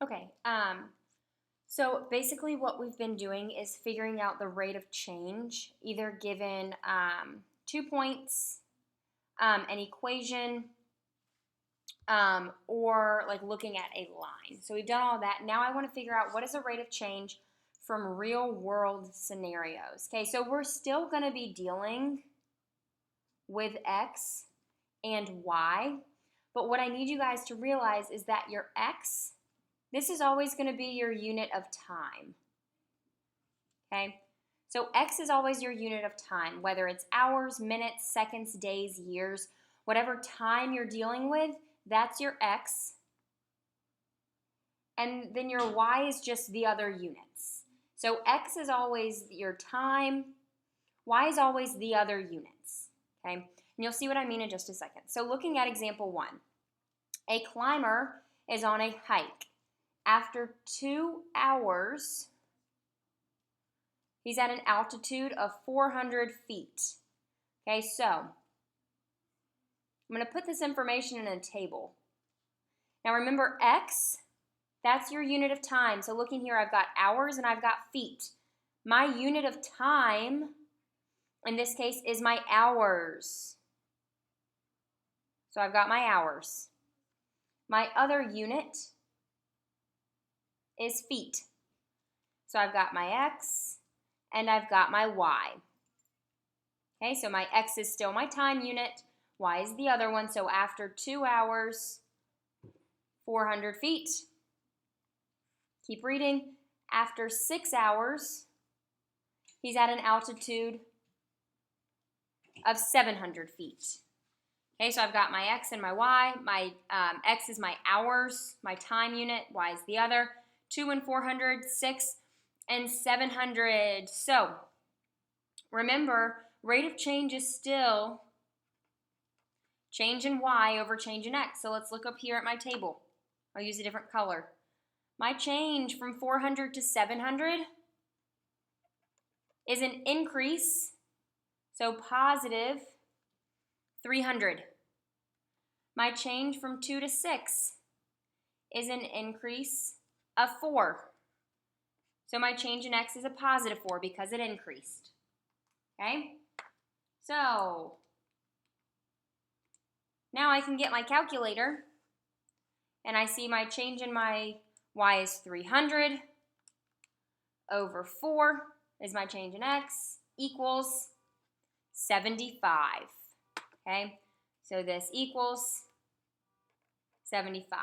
Okay, so basically what we've been doing is figuring out the rate of change, either given 2 points, an equation, or like looking at a line. So we've done all that. Now I want to figure out what is the rate of change from real world scenarios. Okay, so we're still going to be dealing with X and Y, but what I need you guys to realize is that your X, this is always going to be your unit of time. Okay? So X is always your unit of time, whether it's hours, minutes, seconds, days, years, whatever time you're dealing with, that's your X. And then your Y is just the other units. So X is always your time, Y is always the other units. Okay? And you'll see what I mean in just a second. So looking at example 1, a climber is on a hike. After 2 hours, he's at an altitude of 400 feet. Okay, so I'm going to put this information in a table. Now remember, X, that's your unit of time. So looking here, I've got hours and I've got feet. My unit of time, in this case, is my hours. So I've got my hours. My other unit is feet. So I've got my X and I've got my Y. Okay, so my X is still my time unit, Y is the other one. So after 2 hours, 400 feet. Keep reading. After 6 hours, he's at an altitude of 700 feet. Okay, so I've got my X and my Y. My X is my hours, my time unit. Y is the other. 2 and 400, 6 and 700. So remember, rate of change is still change in Y over change in X. So let's look up here at my table. I'll use a different color. My change from 400 to 700 is an increase, so positive 300. My change from 2 to 6 is an increase of 4. So my change in X is a positive 4 because it increased. Okay? So now I can get my calculator and I see my change in my Y is 300 over 4 is my change in X equals 75. Okay? So this equals 75.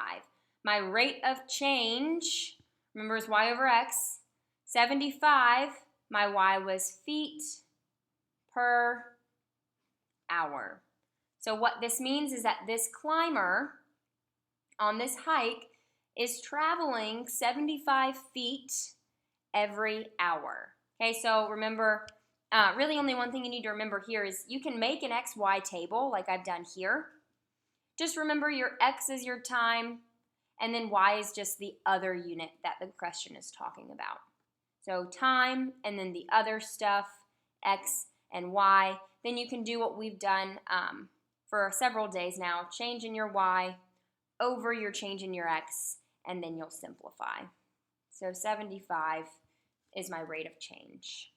My rate of change, remember, is Y over X. 75, my Y was feet per hour. So what this means is that this climber on this hike is traveling 75 feet every hour. Okay, so remember, really only one thing you need to remember here is you can make an XY table like I've done here. Just remember your X is your time, and then Y is just the other unit that the question is talking about. So time, and then the other stuff, X and Y. Then you can do what we've done for several days now, change in your Y over your change in your X, and then you'll simplify. So 75 is my rate of change.